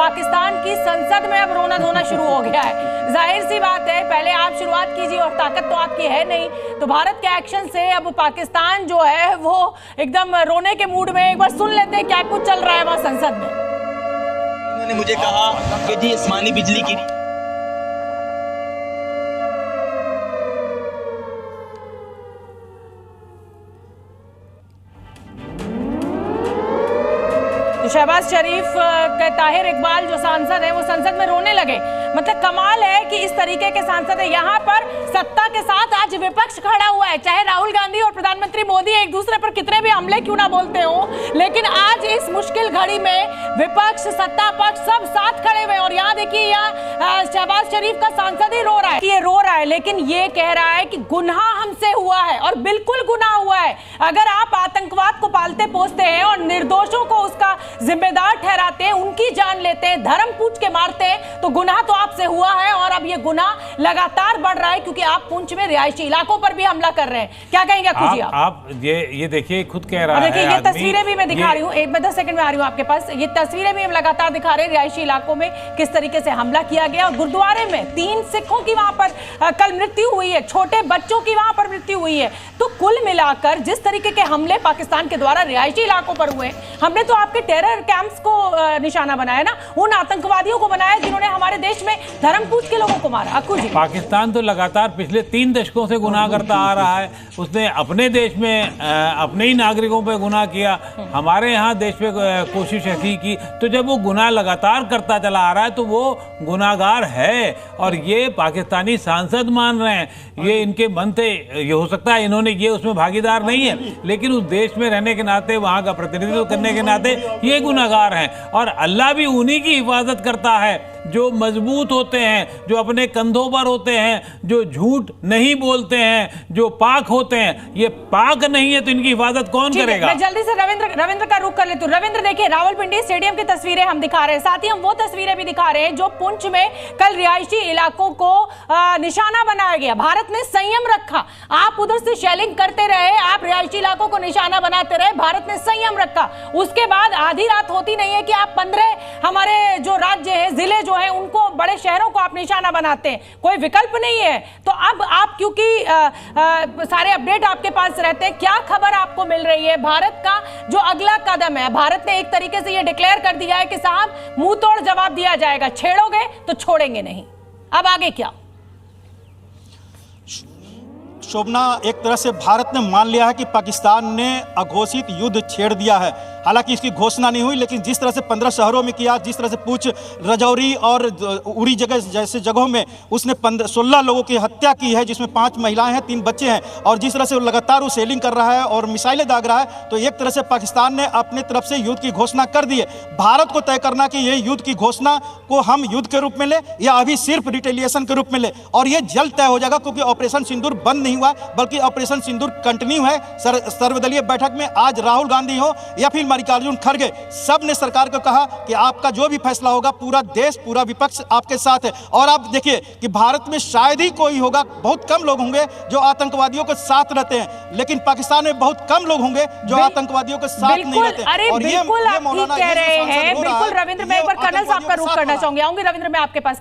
पाकिस्तान की संसद में अब रोना धोना शुरू हो गया है। जाहिर सी बात है, पहले आप शुरुआत कीजिए और ताकत तो आपकी है नहीं, तो भारत के एक्शन से अब पाकिस्तान जो है वो एकदम रोने के मूड में। एक बार सुन लेते हैं क्या कुछ चल रहा है वहां संसद में। उन्होंने मुझे कहा कि जी आसमानी बिजली की शहबाज शरीफ का ताहिर इकबाल जो सांसद है वो संसद में रोने लगे। मतलब कमाल है कि इस तरीके के सांसद है। यहाँ पर सत्ता के साथ आज विपक्ष खड़ा हुआ है, चाहे राहुल गांधी और प्रधानमंत्री मोदी एक दूसरे पर कितने भी हमले क्यों ना बोलते हो, लेकिन आज इस मुश्किल घड़ी में विपक्ष सत्ता पक्ष सब साथ खड़े हुए। और यहाँ देखिए, यहाँ शहबाज शरीफ का सांसद ही रो रहा है, ये रो रहा है, लेकिन ये कह रहा है कि गुनाह हमसे हुआ है और बिल्कुल गुनाह हुआ है। अगर आप आतंकवाद को पालते पोसते हैं और निर्दोषों को उसका जिम्मेदार ठहराते हैं, उनकी जान लेते हैं, धर्म पूछ के मारते हैं, तो गुनाह तो आपसे हुआ है। और अब ये गुनाह लगातार बढ़ रहा है क्योंकि आप पुंछ में रिहायशी इलाकों पर भी हमला कर रहे हैं। क्या कहेंगे आप ये देखिए, खुद कह रहा है। देखिए ये तस्वीरें भी मैं दिखा रही हूँ, एक 10 सेकंड में आ रही हूँ आपके पास। ये तस्वीरें भी हम लगातार दिखा रहे हैं रिहायशी इलाकों में किस तरीके से हमला किया गया। और गुरुद्वारे में 3 सिखों की वहां पर कल मृत्यु हुई है, छोटे बच्चों की वहां पर मृत्यु हुई है। तो कुल मिलाकर जिस तरीके के हमले पाकिस्तान के द्वारा रिहायशी इलाकों पर हुए, हमने तो आपके टेरर कैंप्स को निशाना बनाया ना, उन आतंकवादियों को बनाया जिन्होंने हमारे देश में धर्म पूछ के लोगों को मारा। अक्कू जी, पाकिस्तान तो लगातार पिछले 3 दशकों से गुनाह करता आ रहा है। उसने अपने देश में अपने ही नागरिकों पे गुनाह किया, हमारे यहाँ देश पे कोशिश ऐसी की। तो जब वो गुनाह लगातार करता चला आ रहा है तो वो गुनाहगार है। और ये पाकिस्तानी सांसद मान रहे हैं, ये इनके मन थे। ये हो सकता है इन्होंने ये उसमें भागीदार नहीं है, लेकिन उस देश में रहने के नाते, वहाँ का प्रतिनिधित्व करने के नाते ये गुनाहगार हैं। और अल्लाह भी उन्हीं की हिफाजत करता है जो मजबूत होते हैं, जो अपने कंधों पर होते हैं, जो झूठ नहीं बोलते हैं, जो पाक होते हैं। ये पाक नहीं है तो इनकी हिफाजत कौन करेगा? मैं जल्दी से रविंद्र का रुख कर लेती हूँ। रविंद्र, देखिए रावलपिंडी स्टेडियम की तस्वीरें हम दिखा रहे हैं, साथ ही हम वो तस्वीरें भी दिखा रहे हैं जो पुंछ में कल रिहायशी इलाकों को निशाना बनाया गया। भारत ने संयम रखा, आप उधर से शेलिंग करते रहे, आप रिहायशी इलाकों को निशाना बनाते रहे, भारत ने संयम रखा। उसके बाद आधी रात होती नहीं है कि आप 15 हमारे जो राज्य है, जिले जो है, उनको, बड़े शहरों को आप निशाना बनाते हैं, कोई विकल्प नहीं है। तो अब आप, क्योंकि सारे अपडेट आपके पास रहते हैं, क्या खबर आपको मिल रही है? भारत का जो अगला कदम है, भारत ने एक तरीके से ये डिक्लेयर कर दिया है कि साहब मुंह तोड़ जवाब दिया जाएगा, छेड़ोगे तो छोड़ेंगे नहीं। अब आगे क्या? शोभना, एक तरह से भारत ने मान लिया है कि पाकिस्तान ने अघोषित युद्ध छेड़ दिया है। हालांकि इसकी घोषणा नहीं हुई, लेकिन जिस तरह से 15 शहरों में किया, जिस तरह से पूछ, रजौरी और उड़ी जगह जैसे जगहों में उसने 16 लोगों की हत्या की है, जिसमें 5 महिलाएं हैं, 3 बच्चे हैं। और जिस तरह से लगातार वो सेलिंग कर रहा है और मिसाइलें दाग रहा है, तो एक तरह से पाकिस्तान ने अपनी तरफ से युद्ध की घोषणा कर दी है। भारत को तय करना कि ये युद्ध की घोषणा को हम युद्ध के रूप में ले या अभी सिर्फ रिटेलिएशन के रूप में ले। और ये जल्द तय हो जाएगा, क्योंकि ऑपरेशन सिंदूर बंद नहीं हुआ, बल्कि ऑपरेशन सिंदूर कंटिन्यू है। सर्वदलीय बैठक में आज राहुल गांधी हो या फिर मल्लिकार्जुन खड़गे, सब ने सरकार को कहा कि आपका जो भी फैसला होगा, पूरा देश, पूरा विपक्ष आपके साथ है। और आप देखिए कि भारत में शायद ही कोई होगा, बहुत कम लोग होंगे जो आतंकवादियों के साथ रहते हैं, लेकिन पाकिस्तान में बहुत कम लोग होंगे जो आतंकवादियों के साथ नहीं रहते। अरे और बिल्कुल आप ठीक कह रहे हैं। बिल्कुल रविंद्र, मैं एक बार कर्नल साहब का रुख करना चाहूंगी, आऊंगी रविंद्र मैं आपके पास।